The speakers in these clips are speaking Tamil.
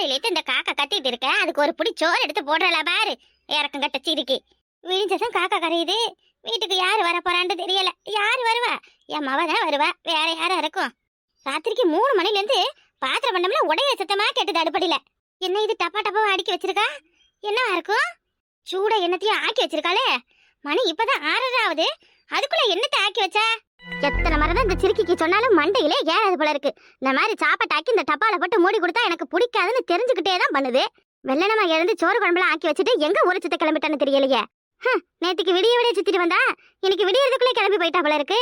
காலையிலேட்டு இந்த காக்கா கத்திட்டு இருக்க, அதுக்கு ஒரு புடி சோறு எடுத்து போடுறல பாரு. இறக்கம் கட்ட சிரிக்கி விழிஞ்சதும் காக்கா கரையுது. வீட்டுக்கு யாரு வர போறான்னு தெரியல. யாரு வருவா? என் மவ தான் வருவா, வேற யாரா இருக்கும்? ராத்திரிக்கு 3 மணில இருந்து பாத்திர பண்டம்ல உடைய சத்தமா கேட்டது அடுப்படியில. என்ன இது டப்பா டப்பாவை அடுக்கி வச்சிருக்கா? என்னவா இருக்கும்? சூட என்னத்தையும் ஆக்கி வச்சிருக்காளே. மணி இப்பதான் 6:30 ஆகுது. அதுக்குள்ள என்னத்தை ஆக்கி வச்சா? எத்தனை மரம் இந்த சிரிக்கிக்கு சொன்னாலும் மண்டையிலே ஏறாது போல இருக்கு. இந்த மாதிரி சாப்பாட்டாக்கி இந்த டப்பால போட்டு மூடி கொடுத்தா எனக்கு பிடிக்காதுன்னு தெரிஞ்சுக்கிட்டே தான் பண்ணுது. வெள்ளனமா எழுந்து சோறு குழம்புலாம் ஆக்கி வச்சுட்டு எங்க ஊரு சுத்த கிளம்பிட்டான்னு தெரியலையே. நேத்துக்கு விடிய விடிய சுத்திட்டு வந்தா இன்னைக்கு விடியறதுக்குள்ளே கிளம்பி போயிட்டா போல இருக்கு.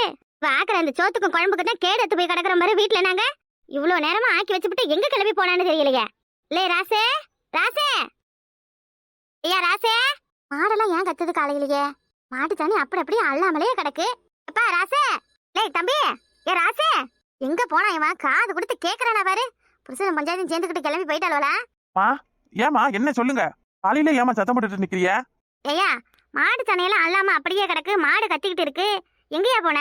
ஆக்குற அந்த சோத்துக்கும் குழம்புக்கு தான் கேடு எடுத்து போய் கிடக்குற மாதிரி வீட்டுல நாங்க இவ்வளவு நேரமா ஆக்கி வச்சுட்டு எங்க கிளம்பி போனான்னு தெரியலையே. லே ராசே, ராசே, ஐயா ராசே. மாடெல்லாம் ஏன் கத்துது காலையிலேயே? மாட்டு தண்ணி அப்படி அப்படியே அள்ளாமலே கிடக்கு. அப்பா ராசே, லே தம்பி, ஏ ராசே, எங்க போனா இவன்? காது கொடுத்து கேக்குறானா பாரு. புருஷன் பஞ்சாயத்து சேர்ந்துக்கிட்டு கிளம்பி போயிட்டாளா? ஏமா என்ன சொல்லுங்க? காலையில ஏமா சத்தம் போட்டுட்டு நிக்கிறியா? ஐயா, மாடு தண்ணியெல்லாம் அள்ளாம அப்படியே கிடக்கு. மாடு கத்திக்கிட்டு இருக்கு. எங்கயா போன?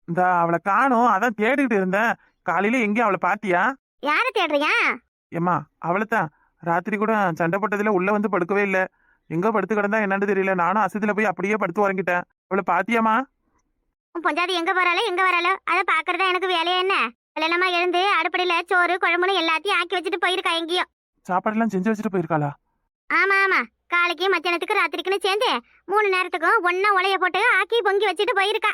இந்த அவளை காணோம், அதான் தேடிக்கிட்டு இருந்தேன். காலையில எங்கேயும் அவளை பாத்தியா? யார தேடுறியா? ஏமா அவளைத்தான். ராத்திரி கூட சண்டை போட்டதுல உள்ள வந்து படுக்கவே இல்ல. எங்க படுத்து கிடந்தா என்னன்னு தெரியல. நானும் அசத்துல போய் அப்படியே படுத்து உறங்கிட்டேன். அவளை பாத்தியாமா? உன் பொஞ்சாதி எங்க போறாளோ எங்க வராளோ அதை பாக்குறதா எனக்கு வேலையா என்ன? வெள்ளனமா எழுந்து அடுப்படியில சோறு குழம்புன்னு எல்லாத்தையும் ஆக்கி வச்சுட்டு போயிருக்கா. எங்கேயோ சாப்பாடெல்லாம் செஞ்சு வச்சுட்டு போயிருக்காளா? ஆமா ஆமா, காலைக்கு மத்தியானத்துக்கு ராத்திரிக்குன்னு சேர்ந்து 3 நேரத்துக்கும் ஒன்னா உலைய போட்டு ஆக்கி பொங்கி வச்சுட்டு போயிருக்கா.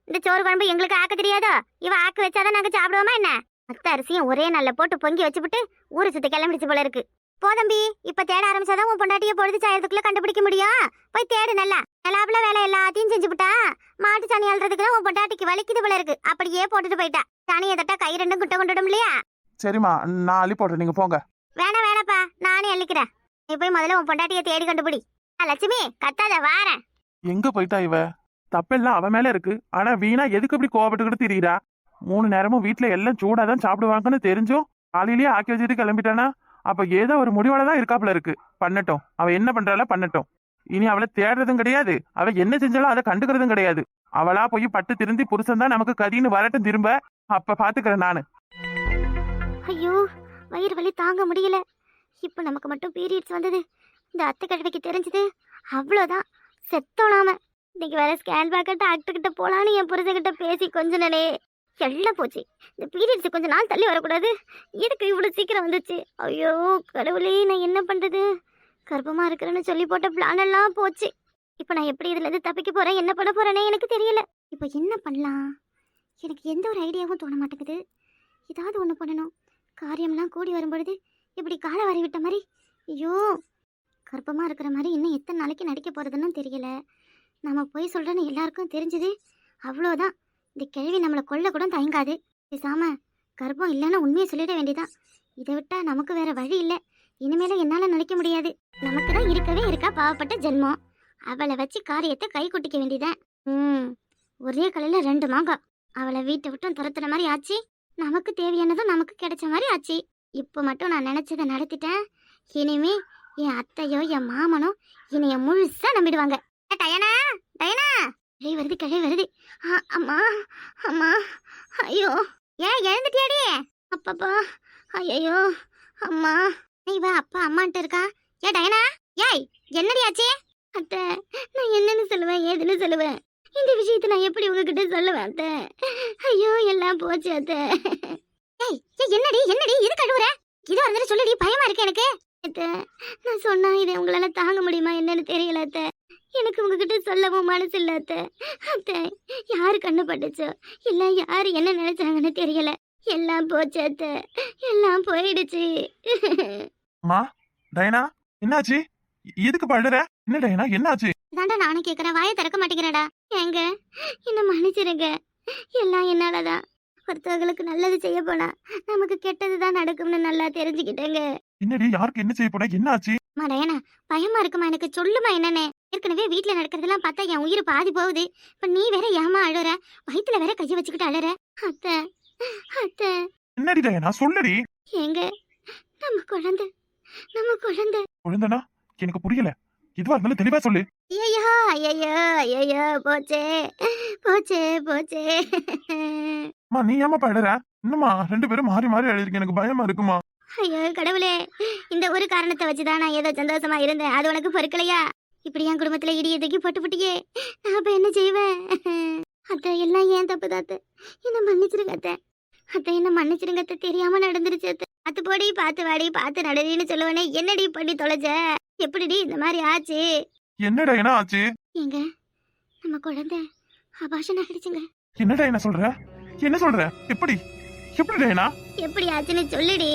இந்த சோறு குழம்பு எங்களுக்கு ஆக்க தெரியாதோ? இவ ஆக்கி வச்சாதான் நாங்க சாப்பிடுவோமா என்ன? மத்த அரிசியும் ஒரே நல்ல போட்டு பொங்கி வச்சுட்டு ஊரு சுத்த கிளம்பிடுச்சு போல இருக்கு. போதம்பி, இப்ப தேட ஆரம்பிச்சாதான் உன் பொண்டாட்டிய பொழுது சாயறதுக்குள்ள கண்டுபிடிக்க முடியும். போய் தேடு. நல்லா நல்லாப்புல வேலை எல்லாத்தையும் செஞ்சுவிட்டா மாட்டு சாணி அல்றதுக்குள்ள உன் பொண்டாட்டிக்கு வலிக்குது போல இருக்கு. அப்படியே போட்டுட்டு போயிட்டா. சாணியை தட்டா கை ரெண்டும் குட்ட கொண்டுடும் இல்லையா? சரிம்மா, நான் அள்ளி போடுறேன், நீங்க போங்க. வேணாப்பா, நானே அள்ளிக்கிறேன். நீ போய் முதல்ல உன் பொண்டாட்டிய தேடி கண்டுபிடி. லட்சுமி கத்தாத, வாரேன். எங்க போயிட்டா இவ? தப்பெல்லாம் அவ மேல இருக்கு. ஆனா வீணா எதுக்கு இப்படி கோவப்பட்டுக்கிட்டு திரியிறா? 3 நேரமும் வீட்டுல எல்லாம் சூடாதான் சாப்பிடுவாங்கன்னு தெரிஞ்சும் காலையிலேயே ஆக்கி வச்சுட்டு கிளம்பிட்டானா அப்ப ஏதோ ஒரு முடிவோடதான் இருக்காப்புல இருக்கு. பண்ணட்டும், அவ என்ன பண்றாள பண்ணட்டும். இனி அவளை தேடுறதும் கிடையாது, அவ என்ன செஞ்சாலும் அதை கண்டுக்கிறதும் கிடையாது. அவளா போய் பட்டு திருந்தி புருஷன் தான் நமக்கு கதின்னு வரட்டும் திரும்ப. அப்ப பாத்துக்கிறேன் நானு. ஐயோ, வயிறு வலி தாங்க முடியல. இப்ப நமக்கு மட்டும் பீரியட்ஸ் வந்தது, இந்த அத்தை கழுவிக்கு தெரிஞ்சது, அவ்வளோதான், செத்தோனாம. இன்னைக்கு வேற ஸ்கேன் பார்க்க டாக்டர் கிட்ட போலான்னு என் புருஷகிட்ட பேசி கொஞ்ச நாளே எல்லாம் போச்சு. இந்த பீரியட்ஸ் கொஞ்ச நாள் தள்ளி வரக்கூடாது. எதுக்கு இவ்வளவு சீக்கிரம் வந்துச்சு? ஐயோ கடவுளே, நான் என்ன பண்றது? கர்ப்பமா இருக்கிறேன்னு சொல்லி போட்ட பிளான் எல்லாம் போச்சு. இப்ப நான் எப்படி இதுல இருந்து தப்பிக்க போறேன், என்ன பண்ண போறேனே எனக்கு தெரியல. இப்ப என்ன பண்ணலாம்? எனக்கு எந்த ஒரு ஐடியாவும் தோண மாட்டேங்குது. ஏதாவது ஒண்ணு பண்ணணும். காரியம்லாம் கூடி வரும்பொழுது இப்படி காலை வரை விட்ட மாதிரி. ஐயோ, கர்ப்பமா இருக்கிற மாதிரி இன்னும் எத்தனை நாளைக்கு நடிக்க போறதுன்னு தெரியல. நம்ம போய் சொல்றேன்னு எல்லாருக்கும் தெரிஞ்சது, அவ்வளோதான். இந்த கேள்வி நம்மளை கொல்ல கூட தயங்காது. பேசாம கர்ப்பம் இல்லைன்னு உண்மையை சொல்லிட வேண்டியதான். இதை விட்டா நமக்கு வேற வழி இல்லை. இனிமேல என்னால நினைக்க முடியாது. நமக்கு தான் இருக்கவே இருக்கா பாவப்பட்ட ஜென்மம். அவளை வச்சு காரியத்தை கை குட்டிக்க வேண்டியதான். ஒரே கலையில 2 மாங்காய். அவளை வீட்டை விட்டும் துரத்துற மாதிரி ஆச்சு, நமக்கு தேவையானதும் நமக்கு கிடைச்ச மாதிரி ஆச்சு. இப்போ மட்டும் நான் நினைச்சதை நடத்திட்டேன். இனிமே என் அத்தையோ என் மாமனோ என்னைய முழுசா நம்பிடுவாங்க. டயனா, டயனா, கிளை வருது. அம்மா அம்மா, ஐயோ, ஏன் எழுந்துட்டியாடி? அப்பப்பா, ஐயோ அம்மா. நீ வா, அப்பா அம்மான்ட்டு இருக்கா. ஏ டயனா, ஏய் என்னடி ஆச்சு? அத்தை, நான் என்னன்னு சொல்லுவேன், ஏதுன்னு சொல்லுவேன்? இந்த விஷயத்தை நான் எப்படி உங்ககிட்ட சொல்லுவேன் அத்தை? ஐயோ எல்லாம் போச்சு அத்தை. ஏய் என்னடி என்னடி இது கழுவுற? இது வந்து சொல்லுடி, பயமா இருக்கு எனக்கு. அத்தை, நான் சொன்னா இதை உங்களால தாங்க முடியுமா என்னன்னு தெரியல அத்தை. எனக்கு உங்ககிட்ட சொல்லவும் மனசு இல்ல அத்தை. அத்தை, யாரு கண்ணு பட்டுச்சோ இல்ல யாரு என்ன நினைச்சாங்கன்னு தெரியல. எல்லாம் போச்சு அத்தை, எல்லாம் போயிடுச்சு. அம்மா, டயனா, என்னாச்சு? எதுக்கு படுற? என்ன டயனா, என்னாச்சு? தாண்டா நானும் கேக்குறேன், வாயை திறக்க மாட்டேங்கிறடா. ஏங்க என்ன மன்னிச்சிருங்க, எல்லாம் என்னாலதான். ஒருத்தவங்களுக்கு நல்லது செய்ய போனா நமக்கு கெட்டதுதான் நடக்கும்னு நல்லா தெரிஞ்சுக்கிட்டேங்க. என்னடி, யாருக்கு என்ன செய்ய போனா? என்னாச்சு? டயனா, பயமா இருக்குமா எனக்கு? சொல்லுமா என்னன்னு. ஏற்கனவே வீட்டுல நடக்கிறதெல்லாம் பார்த்தா என் உயிர் பாதி போகுது. இப்ப நீ வேற ஏமா அழுற? வயித்துல வேற கைய வச்சுக்கிட்டு அழுற. அத்தை, அத்தை. என்னடி டயனா, சொல்லுடி. ஏங்க, நம்ம குழந்தை குழந்தைனா எனக்கு புரியல. இதுவா இருந்தாலும் தெளிவா சொல்லு. ஐயோ ஐயோ ஐயோ, போச்சே போச்சே போச்சே. நீ ஏமா படுற? இன்னுமா 2 பேரும் மாறி மாறி அழுதுருக்கு, எனக்கு பயமா இருக்குமா. ஐயோ கடவுளே, இந்த ஒரு காரணத்தை வச்சுதான் நான் ஏதோ சந்தோஷமா இருந்தேன். அது உனக்கு பொறுக்கலையா? இப்படி என் குடும்பத்துல இடியை தூக்கி போட்டுயே, நான் இப்ப என்ன செய்வேன்? அத்தை, எல்லாம் ஏன் தப்பு தான் அத்தை. என்ன மன்னிச்சிருங்க அத்தை. அத்தை, என்ன மன்னிச்சிருங்க அத்தை. தெரியாம நடந்துருச்சு அத்தை. அத்து போடி, பார்த்து வாடி, பார்த்து நடடின்னு சொல்லுவனே, என்னடி பண்ணி தொலைச்ச? எப்படிடி இந்த மாதிரி ஆச்சு? என்னடா என்ன ஆச்சு? ஏங்க, நம்ம குழந்தை அபாஷன் ஆகிடுச்சுங்க. என்னடா என்ன சொல்ற? என்ன சொல்ற? எப்படி எப்படி டேனா? எப்படி ஆச்சுன்னு சொல்லுடி.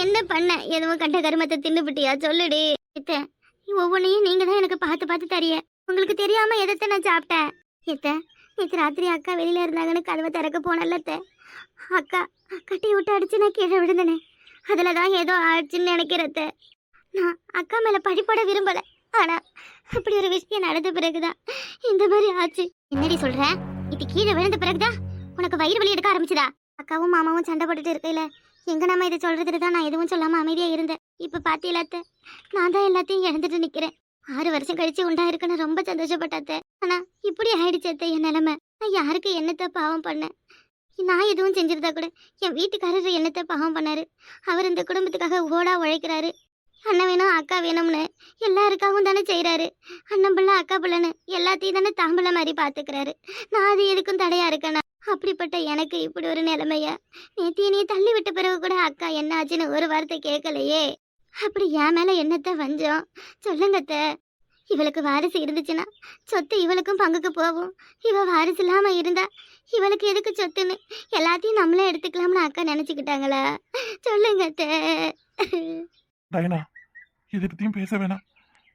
என்ன பண்ண? எதுவும் கண்ட கருமத்தை தின்னுபிட்டியா? சொல்லுடி. எத்த, ஒவ்வொன்றையும் நீங்க தான் எனக்கு பார்த்து பார்த்து தரிய. உங்களுக்கு தெரியாம எதத்த நான் சாப்பிட்டேன்? எத்த, நேற்று ராத்திரி அக்கா வெளியில இருந்தாங்கன்னு கதவை திறக்க போனல அத்தை. அக்கா கட்டி விட்டு அடிச்சு நான் கீழே விழுந்தனே. அதுல தான் ஏதோ ஆச்சுன்னு நினைக்கிறத. நான் அக்கா மேல பழிப்பட விரும்பல. ஆனா அப்படி ஒரு விஷயம் நடந்த பிறகுதான் இந்த மாதிரி ஆச்சு. என்னடி சொல்ற? இது கீழே விழுந்த பிறகுதான் உனக்கு வயிறு வலி எடுக்க ஆரம்பிச்சுதா? அக்காவும் மாமாவும் சண்டை போட்டுட்டு இருக்கையில எங்க நம்ம இதை சொல்றதுக்கு தான் நான் எதுவும் சொல்லாம அமைதியா இருந்தேன். இப்ப பாத்தீங்களா அத்தை, நான் தான் எல்லாத்தையும் இழந்துட்டு நிக்கிறேன். 6 வருஷம் கழிச்சு உண்டாயிருக்குன்னு ரொம்ப சந்தோஷப்பட்டாத்த. ஆனா இப்படி ஆயிடுச்சு அத்தை என் நிலைமை. நான் யாருக்கு என்னத்த பாவம் பண்ணேன்? நான் எதுவும் செஞ்சிருந்தா கூட என் வீட்டுக்காரர் என்னத்த பாவம் பண்ணாரு. அவர் இந்த குடும்பத்துக்காக ஓடா உழைக்கிறாரு. அண்ணன் வேணும் அக்கா வேணும்னு எல்லாருக்காகவும் தானே செய்யறாரு. அண்ணன் பிள்ளை அக்கா பிள்ளைன்னு எல்லாத்தையும் தானே தாம்பிள்ள மாதிரி பாத்துக்கிறாரு. நான் அது எதுக்கும் தடையா இருக்கேனா? அப்படிப்பட்ட எனக்கு இப்படி ஒரு நிலைமையா? நேத்திய நீ தள்ளி விட்ட பிறகு கூட அக்கா என்ன ஆச்சுன்னு ஒரு வார்த்தை கேட்கலையே. அப்படி என் மேல என்னத்த வஞ்சம்? சொல்லுங்கத்த. இவளுக்கு வாரிசு இருந்துச்சுன்னா சொத்து இவளுக்கும் பங்குக்கு போகும். இவ வாரிசு இல்லாம இருந்தா இவளுக்கு எதுக்கு சொத்துன்னு எல்லாத்தையும் நம்மளே எடுத்துக்கலாம்னு அக்கா நினைச்சுக்கிட்டாங்களா? சொல்லுங்கத்த. டயனா, இதை பத்தியும் பேச வேணாம்.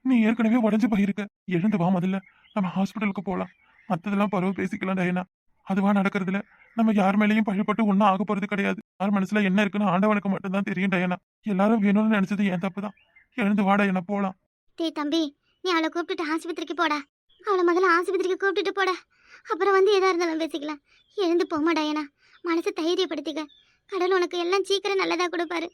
நீ ஏற்கனவே உடஞ்சு போயிருக்க. எழுந்து வா, முதல்ல நம்ம ஹாஸ்பிட்டலுக்கு போலாம். மத்ததெல்லாம் பரவ பேசிக்கலாம் டயனா. அதுவா நடக்கிறதுல நம்ம யார் மேலேயும் பழிப்பட்டு ஒன்னும் ஆக போறது கிடையாது. யார் மனசுல என்ன இருக்குன்னு ஆண்டவனுக்கு மட்டும்தான் தெரியும் டயனா. எல்லாரும் வேணும்னு நினைச்சது என் தப்புதான். எழுந்து வாடா, என்ன போலாம். டேய் தம்பி, நீ அவளை கூப்பிட்டுட்டு ஆஸ்பத்திரிக்கு போடா. அவளை முதல்ல ஆஸ்பத்திரிக்கு கூப்பிட்டுட்டு போடா. அப்புறம் வந்து எதா இருந்தாலும் பேசிக்கலாம். எழுந்து போமா டயனா. மனசை தைரியப்படுத்திக்க. கடவுள் உனக்கு எல்லாம் சீக்கிரம் நல்லதா கொடுப்பாரு.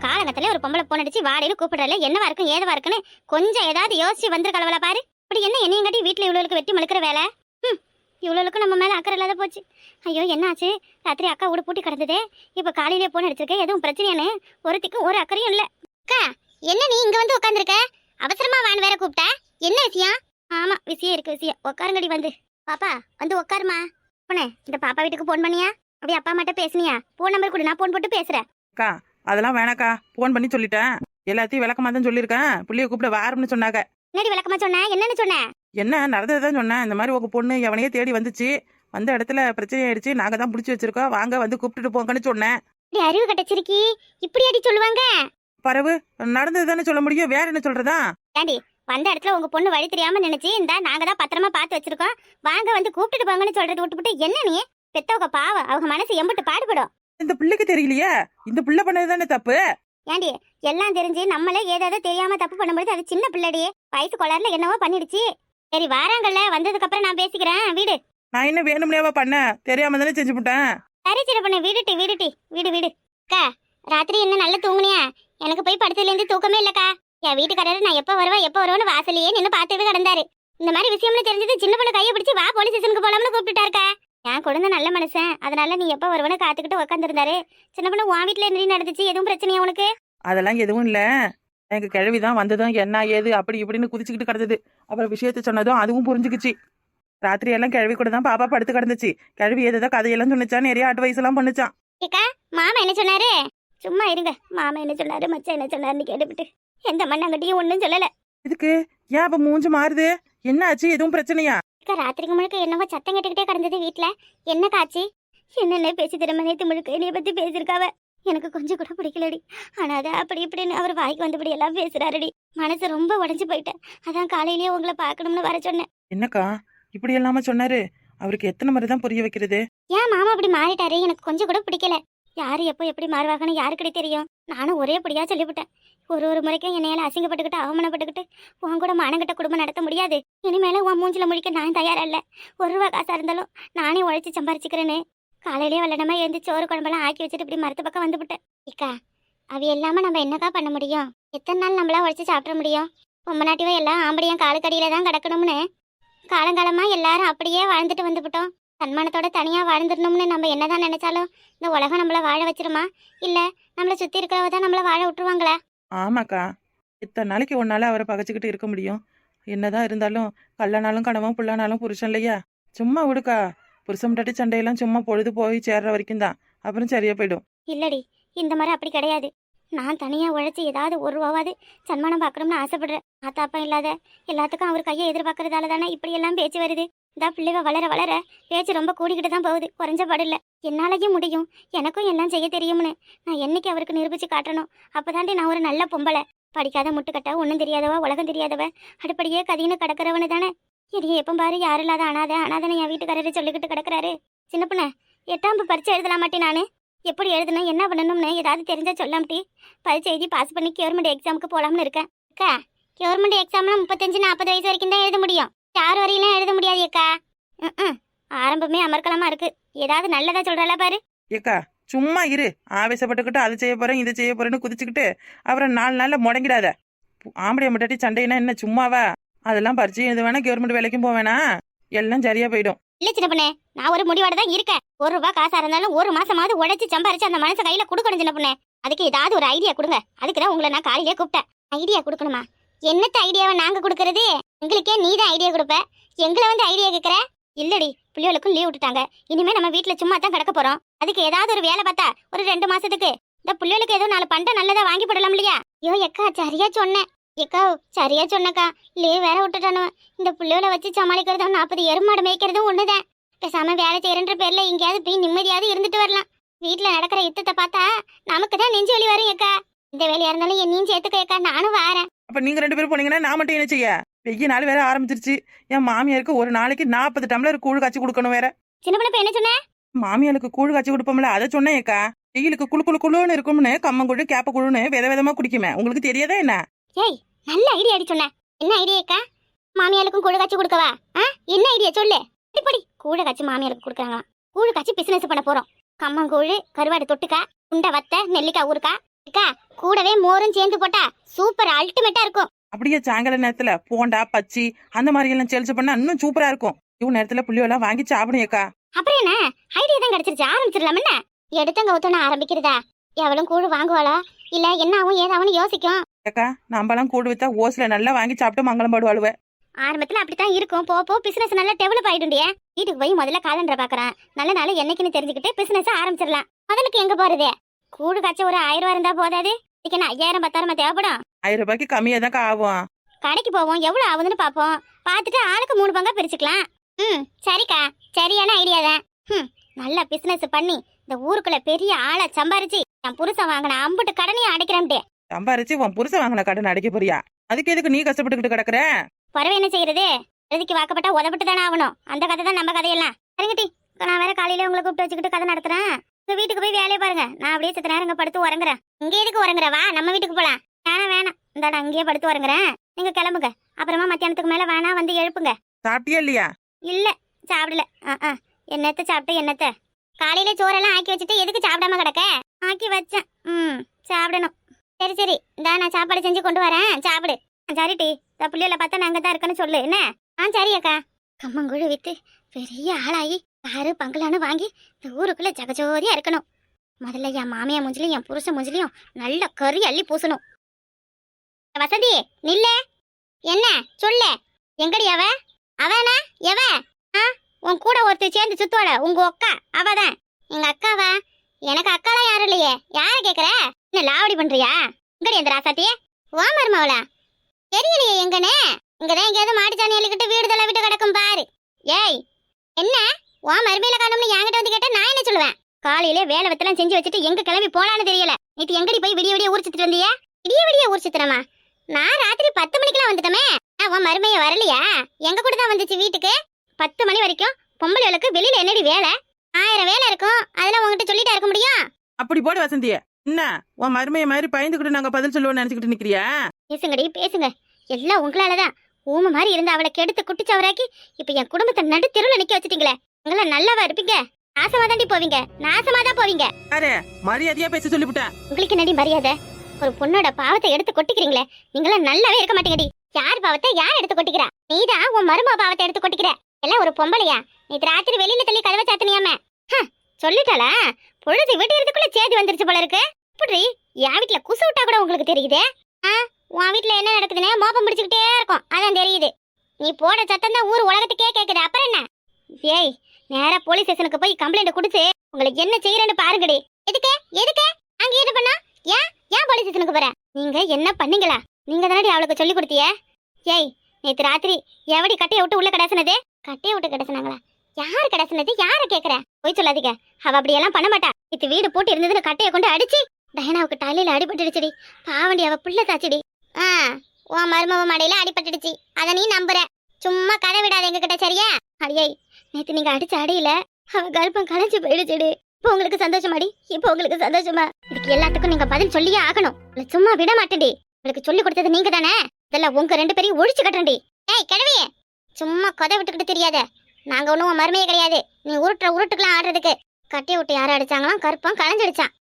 காலகட்டத்துல ஒரு பொம்பளை போன் அடிச்சு வாடையில கூப்பிடுறல என்னவா இருக்கும் ஏதவா இருக்குன்னு கொஞ்சம் ஏதாவது யோசிச்சு வந்திருக்கலவள பாரு. அப்படி என்ன என்னையும் கட்டி வீட்டுல இவ்வளவுக்கு வெட்டி மழுக்கிற வேலை? இவ்வளவுக்கு நம்ம மேல அக்கறை இல்லாத போச்சு. ஐயோ என்னாச்சு? ராத்திரி அக்கா வீடு பூட்டி கிடந்ததே. இப்ப காலையிலே போன் அடிச்சிருக்கேன். எதுவும் பிரச்சனையானு ஒருத்திக்கும் ஒரு அக்கறையும் இல்ல. அக்கா, என்ன நீ இங்க வந்து உட்காந்துருக்க? அவசரமா வான் வேற கூப்பிட்ட? என்ன விஷயம்? ஆமா, விஷயம் இருக்கு. விஷயம் உட்காருங்கடி. வந்து பாப்பா வந்து உட்காருமா. போனே, இந்த பாப்பா வீட்டுக்கு போன் பண்ணியா? அப்படியே அப்பா அம்மாட்ட பேசுனியா? போன் நம்பர் கொடு, நான் போன் போட்டு பேசுறேன். அக்கா, அதெல்லாம் வேணாக்கா. போன் பண்ணி சொல்லிட்டேன். எல்லாத்தையும் விளக்கமா தான் சொல்லியிருக்கேன். புள்ளைய கூப்பிட வாரும்னு சொன்னாங்க. என்னடி விளக்கமா சொன்ன? என்னன்னு சொன்ன? என்ன நடந்ததுதான் சொன்னேன். இந்த மாதிரி உங்க பொண்ணு எவனையே தேடி வந்துச்சு. வந்த இடத்துல பிரச்சனை ஆயிடுச்சு. நாங்க தான் பிடிச்சி வச்சிருக்கோம். வாங்க வந்து கூப்பிட்டுட்டு போங்கன்னு சொன்னேன். அறிவு கட்டச்சிருக்கி இப்படி அடி சொல்லுவாங்க? பரவு நடந்தது தானே சொல்ல முடியும். வேற என்ன சொல்றதா? ஏண்டி, வந்த இடத்துல உங்க பொண்ணு வழி தெரியாம நினைச்சு இந்த நாங்க தான் பத்திரமா பார்த்து வச்சிருக்கோம், வாங்க வந்து கூப்பிட்டுட்டு போங்கன்னு சொல்றது விட்டுவிட்டு என்ன நீ? பெத்தவங்க பாவம், அவங்க மனசு எம்பிட்டு பாடுபடும். இந்த பிள்ளைக்கு தெரியலையே. இந்த பிள்ளை பண்ணது தானே தப்பு. ஏண்டி, எல்லாம் தெரிஞ்சு நம்மளே ஏதாவது தெரியாம தப்பு பண்ணும்போது அது சின்ன பிள்ளைடி வயசு கொள்ளாருல என்னவோ பண்ணிடுச்சு. சரி வாராங்கல்ல, வந்ததுக்கு அப்புறம் நான் பேசிக்கிறேன். வீடு. நான் என்ன வேணும்னேவா பண்ண? தெரியாம தானே செஞ்சு விட்டேன். சரி சின்ன பண்ண வீடுட்டி வீடுட்டி வீடு வீடு. அக்கா, ராத்திரி என்ன நல்லா தூங்குனியா? எனக்கு போய் படுத்ததுல இருந்து தூக்கமே இல்லக்கா. என் வீட்டுக்காரரு நான் எப்ப வருவேன்னு வாசலையே நின்று பார்த்துட்டு கிடந்தாரு. இந்த மாதிரி விஷயம்னு தெரிஞ்சது சின்ன பொண்ணு கையை பிடிச்சி வா போலீஸ் ஸ்டேஷனுக்கு போலாம்னு கூப்பிட்டுட்டாருக்கா. என் குழந்தை நல்ல மனுஷன், அதனால நீ எப்ப வருவேன்னு காத்துக்கிட்டு உட்காந்துருந்தாரு. சின்ன பொண்ணு உன் வீட்டுல என்ன நடந்துச்சு? எதுவும் பிரச்சனையா உனக்கு? அதெல்லாம் எதுவும் இல்ல. எங்க கிழவிதான் வந்ததும் என்ன ஏது அப்படி இப்படின்னு குதிச்சுக்கிட்டு கிடந்தது. அப்புறம் விஷயத்த சொன்னதும் அதுவும் புரிஞ்சுக்குச்சு. ராத்திரி எல்லாம் கிழவி கூட தான் பாப்பா படுத்து கிடந்துச்சு. கிழவி ஏதோ கதையெல்லாம் சொன்னிச்சான். நிறைய அட்வைஸ் எல்லாம் பண்ணுச்சான். ஏக்கா, மாமா என்ன சொன்னாரு? சும்மா இருங்க. மாமா என்ன சொன்னாரு, மச்சான் என்ன சொன்னாருன்னு கேட்டுவிட்டு எந்த மண்ணாங்கட்டியும் ஒன்னும் சொல்லல. இதுக்கு ஏன் அப்ப மூஞ்சு மாறுது? என்ன ஆச்சு? எதுவும் பிரச்சனையா? ராத்திரிக்கு முழுக்க என்னவோ சத்தம் கேட்டுக்கிட்டே கிடந்தது வீட்டுல. என்ன காட்சி? என்னென்ன பேசி திறமை நேத்து முழுக்க என்னைய பத்தி பேசியிருக்காவ. எனக்கு கொஞ்சம் கூட பிடிக்கலடி. ஆனா அது அப்படி இப்படின்னு அவர் வாய்க்கு வந்தபடி எல்லாம் பேசுறாருடி. மனசு ரொம்ப உடஞ்சு போயிட்டேன். அதான் காலையிலேயே உங்களை பார்க்கணும்னு வர சொன்னேன். என்னக்கா இப்படி எல்லாம சொன்னாரு? அவருக்கு எத்தனை முறை தான் புரிய வைக்கிறது? ஏன் மாமா அப்படி மாறிட்டாரு? எனக்கு கொஞ்சம் கூட பிடிக்கல. யாரு எப்போ எப்படி மாறுவாங்கன்னு யாருக்கிட்டே தெரியும். நானும் ஒரே படியா சொல்லிவிட்டேன். ஒரு முறைக்கும் என்னையால அசிங்கப்பட்டுக்கிட்டு அவமானப்பட்டுக்கிட்டு உன் கூட மானங்கிட்ட குடும்பம் நடத்த முடியாது. இனிமேல உன் மூஞ்சில முடிக்க நான் தயாரா இல்ல. 1 ரூபா காசா இருந்தாலும் நானே உழைச்சி சம்பாரிச்சுக்கிறேன்னு காலையிலேயே வெள்ளனமா எழுந்து சோறு குழம்பெல்லாம் ஆக்கி வச்சுட்டு இப்படி மரத்து பக்கம் வந்துவிட்டேன். இக்கா, அவ இல்லாம நம்ம என்னக்கா பண்ண முடியும்? எத்தனை நாள் நம்மளா உழைச்சி சாப்பிட முடியும்? பொம்மநாட்டிவ எல்லாம் ஆம்படியும் காலுக்கடியில தான் கிடக்கணும்னு காலங்காலமா எல்லாரும் அப்படியே வாழ்ந்துட்டு வந்துவிட்டோம். தன்மானத்தோட தனியா வாழ்ந்துடணும்னு நம்ம என்னதான் நினைச்சாலும் இந்த உலகம் நம்மள வாழ வச்சிருமா, இல்ல நம்மள சுத்தி இருக்கிறவ தான் நம்மள வாழ விட்டுருவாங்களா? ஆமாக்கா, இத்தனை நாளைக்கு ஒன்னால அவரை பகைச்சிக்கிட்டு இருக்க முடியும். என்னதான் இருந்தாலும் கல்லனாலும் கணவன் புள்ளனாலும் புருஷன் இல்லையா? சும்மா விடுக்கா. புருஷன் முட்டாட்டி சண்டையெல்லாம் சும்மா பொழுது போய் சேர்ற வரைக்கும் தான், அப்புறம் சரியா போயிடும். இல்லடி, இந்த மாதிரி அப்படி கிடையாது. நான் தனியா உழைச்சி ஏதாவது ஒரு ரூபாவது சன்மானம் பார்க்கணும்னு ஆசைப்படுறேன். ஆத்தாப்பா இல்லாத எல்லாத்துக்கும் அவர் கையை எதிர்பார்க்கறதால தானே இப்படி எல்லாம் பேச்சு வருது. இந்த பிள்ளைவ வளர வளர பேச்சு ரொம்ப கூடிக்கிட்டு தான் போகுது, குறைஞ்ச பாடில்ல. என்னாலையும் முடியும், எனக்கும் எல்லாம் செய்ய தெரியும்னு நான் என்னைக்கு அவருக்கு நிரூபிச்சு காட்டணும். அப்பதாண்டி நான் ஒரு நல்ல பொம்பளை. படிக்காத முட்டுக்கட்ட, ஒன்றும் தெரியாதவ, உலகம் தெரியாதவ, அடுப்படியே கதின்னு கிடக்கிறவனு தானே. எரிய எப்போ பாரு யாரும் இல்லாத அனாதனை என் வீட்டுக்காரரு சொல்லிக்கிட்டு கிடக்குறாரு. சின்ன பொண்ணு, 8ஆம் பரீட்சை எழுதலாம் மாட்டேன். நான் எப்படி எழுதணும், என்ன பண்ணணும்னு ஏதாவது தெரிஞ்சா சொல்லாமட்டி. பரீட்சை எழுதி பாஸ் பண்ணி கவர்மெண்ட் எக்ஸாமுக்கு போகலாம்னு இருக்கேன். அக்கா, கவர்மெண்ட் எக்ஸாம்னா 35-40 வயசு வரைக்கும் தான் எழுத முடியும். 6 வரையிலாம் எழுத முடியாது அக்கா. ஆரம்பமே அமர்க்கலமா இருக்கு. ஏதாவது நல்லதா சொல்றாளா பாரு. ஏக்கா சும்மா இரு. ஆவேசப்பட்டுக்கிட்டு அதை செய்ய போறேன் இதை செய்ய போறேன்னு குதிச்சுக்கிட்டு அப்புறம் 4 நாள்ல முடங்கிடாத. ஆம்பளை முட்டாட்டி சண்டைனா என்ன சும்மாவா? அதெல்லாம் பரிச்சு எழுத வேணா, கவர்மெண்ட் வேலைக்கும் போவேனா, எல்லாம் சரியா போயிடும். இல்ல சின்ன பொண்ணே, நான் ஒரு முடிவோட தான் இருக்கேன். 1 ரூபாய் காசா இருந்தாலும் 1 மாசமாவது உழைச்சு சம்பாரிச்சு அந்த மனசை கையில கொடுக்கணும் சின்ன பொண்ணே. அதுக்கு ஏதாவது ஒரு ஐடியா கொடுங்க. அதுக்குதான் உங்களை நான் காலையிலே கூப்பிட்டேன். ஐடியா கொடுக்கணுமா? என்னத்த ஐடியாவை நாங்க கொடுக்கறது? எங்களுக்கே நீ தான் ஐடியா கொடுப்ப, எங்களை வந்து ஐடியா கேட்கற? இல்லடி, பிள்ளைகளுக்கும் லீவ் விட்டுட்டாங்க. இனிமே நம்ம வீட்டுல சும்மா தான் கிடக்க போறோம். அதுக்கு ஏதாவது ஒரு வேலை பார்த்தா ஒரு 2 மாசத்துக்கு இந்த பிள்ளைகளுக்கு ஏதோ 4 பண்டை நல்லதா வாங்கி போடலாம் இல்லையா? ஐயோ எக்கா, சரியா சொன்னேன். எக்கா சரியா சொன்னக்கா. லீவ் வேற விட்டுட்டானு இந்த பிள்ளைகளை வச்சு சமாளிக்கிறதும் 40 எருமாடு மேய்க்கிறதும் ஒண்ணுதான். பேசாம வேலை செய்யறன்ற பேர்ல எங்கேயாவது போய் நிம்மதியாவது இருந்துட்டு வரலாம். வீட்டுல நடக்கிற யுத்தத்தை பார்த்தா நமக்கு தான் நெஞ்சு வலி வரும் எக்கா. இந்த வேலையா இருந்தாலும் என்னையும் சேர்த்துக்க எக்கா, நானும் வரேன். அப்ப நீங்க 2 பேரும் போனீங்கன்னா நான் மட்டும் என்ன செய்ய? வெய்ய நாள் வேற ஆரம்பிச்சிருச்சு. என் மாமியாருக்கு ஒரு நாளைக்கு 40 டம்ளர் கூழ் காய்ச்சி கொடுக்கணும் வேற. சின்ன பிள்ளை என்ன சொன்ன? மாமியாருக்கு கூழ் காய்ச்சி கொடுப்போம்ல, அதை சொன்னேன் ஏக்கா. வெயிலுக்கு குழு குழு குழுன்னு இருக்கும்னு கம்மங்குழு கேப்ப குழுன்னு விதமா குடிக்குமே, உங்களுக்கு தெரியாதா என்ன? ஏய், நல்ல ஐடியா அடி சொன்ன. என்ன ஐடியா அக்கா? மாமியாருக்கும் கூழ காய்ச்சி கொடுக்கவா? என்ன ஐடியா சொல்லு. இப்படி கூழ காய்ச்சி மாமியாருக்கு கொடுக்குறாங்க. கூழ காய்ச்சி பிசினஸ் பண்ண போறோம். கம்மங்கூழ், கருவாடு தொட்டுக்கா, உண்டை வத்த, நெல்லிக்காய் ஊருக்கா அக்கா, கூடவே மோரும் சேர்ந்து போட்டா சூப்பர் அல்டிமேட்டா இருக்கும். அப்படியே சாயங்கால நேரத்துல போண்டா பச்சி அந்த மாதிரி எல்லாம் சேல்ஸ் பண்ணா இன்னும் சூப்பரா இருக்கும். இவ்வளவு நேரத்துல புள்ளியெல்லாம் வாங்கி சாப்பிடும் ஏக்கா. அப்புறம் என்ன ஐடியா தான் கிடைச்சிருச்சு, ஆரம்பிச்சிடலாம். என்ன எடுத்தங்க ஒத்தன ஆரம்பிக்கிறதா? எவளும் கூழ் வாங்குவாளா இல்ல என்ன ஆகும் ஏதாவும் யோசிக்கும். ஏக்கா நம்மளாம் கூடு வித்தா ஓசில நல்லா வாங்கி சாப்பிட்டு மங்களம் பாடுவாளுவ. ஆரம்பத்துல அப்படித்தான் இருக்கும். போ பிசினஸ் நல்லா டெவலப் ஆயிடுண்டியே. வீட்டுக்கு போய் முதல்ல காலண்டரை பாக்குறேன். நல்ல நாள் என்னைக்குன்னு தெரிஞ்சுக்கிட்டு பிசினஸ் ஆரம்பிச்சிடலாம். முதலுக்கு எங்க போறது? கூடு காய்ச்ச ஒரு 1000 ரூபா இருந்தா போதாது. இதுக்கு 5000 10,000 தேவைப்படும். 1000 ரூபாய்க்கு கம்மியா தான் ஆகும். கடைக்கு போவோம், எவ்வளவு ஆகுதுன்னு பாப்போம். பார்த்துட்டு ஆளுக்கு 3 பங்கா பிரிச்சுக்கலாம். சரிக்கா, சரியான ஐடியா தான். நல்ல பிசினஸ் பண்ணி இந்த ஊருக்குள்ள பெரிய ஆளை சம்பாரிச்சு என் புருஷன் வாங்கின அம்புட்டு கடனையும் அடைக்கிறேன்ட்டு. சம்பாரிச்சு உன் புருஷன் வாங்கின கடன் அடைக்க போறியா? அதுக்கு எதுக்கு நீ கஷ்டப்பட்டுக்கிட்டு கிடக்குற? பறவை என்ன செய்யறது? எழுதிக்கு வாக்கப்பட்டா உதவிட்டு தானே ஆகணும். அந்த கதை தான் நம்ம கதையெல்லாம். சரிங்கட்டி, நான் வேற காலையில உங்களை கூப்பிட்டு வச்சுக்கிட்டு கதை நடத்துறேன். உங்க வீட்டுக்கு போய் வேலையை பாருங்க. நான் அப்படியே சித்த நேரம் இங்க படுத்து உறங்குறேன். இங்க எதுக்கு உறங்குற? வா நம்ம வீட்டுக்கு போலாம். வேணாம் இந்தாடா அங்கேயே படுத்து உறங்குறேன். நீங்க கிளம்புங்க. அப்புறமா மத்தியானத்துக்கு மேல வேணா வந்து எழுப்புங்க. சாப்பிட்டியா இல்லையா? இல்ல சாப்பிடல. என்னத்த சாப்பிட்டு என்னத்த? காலையில சோறெல்லாம் ஆக்கி வச்சுட்டு எதுக்கு சாப்பிடாம கிடக்க? ஆக்கி வச்சேன். சாப்பிடணும். சரி இந்தா நான் சாப்பாடு செஞ்சு கொண்டு வரேன், சாப்பிடு. சரிட்டி, இந்த பிள்ளைகளை பார்த்தா நாங்க தான் இருக்கன்னு சொல்லு என்ன? சரி அக்கா. கம்மங்குழு வித்து பெரிய ஆளாகி காரு பங்களான்னு வாங்கி இந்த ஊருக்குள்ள ஜகஜோதியா இருக்கணும். முதல்ல என் மாமியா மூஞ்சிலையும் என் புருஷன் மூஞ்சிலையும் நல்ல கறி அள்ளி பூசணும். வசந்தி நில்ல. என்ன சொல்லு? எங்கடி அவ? அவனா எவ? உன் கூட ஒருத்தர் சேர்ந்து சுத்தோட உங்க அக்கா அவதான். எங்க அக்காவா? எனக்கு அக்காலாம் யாரும் இல்லையே. யார கேக்குற? என்ன லாவடி பண்றியா? இங்கடி அந்த ராசாத்தியே வா மருமவளா. தெரியலையே எங்கன்னு. இங்கதான் எங்கேயாவது மாட்டுச்சாணி அள்ளிக்கிட்டு வீடு தலை விட்டு கிடக்கும் பாரு. ஏய் என்ன வா மருமையில காணும்னு என்கிட்ட வந்து கேட்டா நான் என்ன சொல்லுவேன்? காலையிலே வேலை வெத்தலாம் செஞ்சு வச்சுட்டு எங்க கிளம்பி போலான்னு தெரியல. நேற்று எங்கடி போய் விடிய ஊர் சுத்திட்டு வந்தியா? விடிய ஊர் சுத்தினமா? நான் ராத்திரி 10 மணிக்கெல்லாம் வந்துட்டமே. உன் மருமைய வரலையா? எங்க கூட தான் வந்துச்சு வீட்டுக்கு. 10 மணி வரைக்கும் பொம்பளைகளுக்கு வெளியில என்னடி வேலை? 1000 வேலை இருக்கும். அதெல்லாம் உங்ககிட்ட சொல்லிட்டா இருக்க முடியும்? அப்படி போடு வசந்திய. என்ன உன் மருமைய மாதிரி பயந்துக்கிட்டு நாங்க பதில் சொல்லுவோம் நினைச்சுக்கிட்டு நிக்கிறியா? பேசுங்கடி பேசுங்க. எல்லாம் உங்களாலதான். ஊம மாதிரி இருந்த அவளை கெடுத்து குட்டிச்சவராக்கி இப்ப என் குடும்பத்தை நடு தெருவுல நிக்க வச்சுட்டீங்களே. உங்கள நல்லவா இருப்பீங்க? நாசமா தாண்டி போவீங்க. நாசமாதான் போவீங்க. அரே மரியாதையா பேச சொல்லிவிட்டேன். உங்களுக்கு நடி மரியாதை? ஒரு பொண்ணோட பாவத்தை எடுத்து கொட்டிக்கிறீங்களே. நீங்களாம் நல்லாவே இருக்க மாட்டீங்கடி. யார் பாவத்தை யார் எடுத்து கொட்டிக்கிறா? நீதான் உன் மருமக பாவத்தை எடுத்து கொட்டிக்கிற. எல்லாம் ஒரு பொம்பளையா? நேத்து ராத்திரி வெளியில தள்ளி கதவை சாத்தினியாம சொல்லிட்டாளா? பொழுது விடுறதுக்குள்ள சேதி வந்துருச்சு போல இருக்கு. இப்படி என் வீட்டுல குசு விட்டா கூட உங்களுக்கு தெரியுதே. உன் வீட்டுல என்ன நடக்குதுன்னு மோப்பம் முடிச்சுக்கிட்டே இருக்கும், அதான் தெரியுது. நீ போட சத்தம் தான் ஊர் உலகத்துக்கே கேக்குது, அப்புறம் என்ன? ஏய், நேரா போலீஸ் ஸ்டேஷனுக்கு போய் கம்ப்ளைண்ட் கொடுத்து உங்களுக்கு என்ன செய்யறேன்னு பாருங்கடி. எதுக்கு எதுக்கு அங்க என்ன பண்ணா? ஏன் ஏன் போலீஸ் ஸ்டேஷனுக்கு போற? நீங்க என்ன பண்ணீங்களா? நீங்க தானடி அவளுக்கு சொல்லி கொடுத்திய. ஏய், நேத்து ராத்திரி எவடி கட்டைய விட்டு உள்ள கிடச்சினது? கட்டைய விட்டு கிடச்சினாங்களா? யாரு கிடச்சினது? யார கேக்குற? போய் சொல்லாதீங்க, அவ அப்படியெல்லாம் பண்ண மாட்டா. இது வீடு போட்டு இருந்ததுன்னு கட்டைய கொண்டு அடிச்சு டயனாவுக்கு தலையில அடிபட்டுடுச்சுடி. பாவண்டி, அவ புள்ள தாச்சுடி. உன் மருமவ மடையில அடிபட்டுடுச்சு, அத நீ நம்புற. சும்மா கதை விடாத எங்க கிட்ட, சரியா? அடியே, நேத்து நீங்க அடிச்ச அடியில அவ கர்ப்பம் கலைஞ்சு போயிடுச்சுடி. இப்போ உங்களுக்கு சந்தோஷமாடி? இப்போ உங்களுக்கு சந்தோஷமா? இதுக்கு எல்லாத்துக்கும் நீங்க பதில் சொல்லியே ஆகணும். சும்மா விட மாட்டேன்டி. உங்களுக்கு சொல்லி கொடுத்தது நீங்க தானே. இதெல்லாம் உங்க 2 பேரையும் ஒழிச்சு கட்டுறேன்டி. ஏய் கிழவியே, சும்மா கதை விட்டுக்கிட்டு தெரியாத. நாங்க ஒன்றும் உன் மருமையே கிடையாது. நீ உருட்டுற உருட்டுக்கெல்லாம் ஆடுறதுக்கு. கட்டையை விட்டு யாரும் அடிச்சாங்களாம், கற்பம் களைஞ்சிடுச்சான்.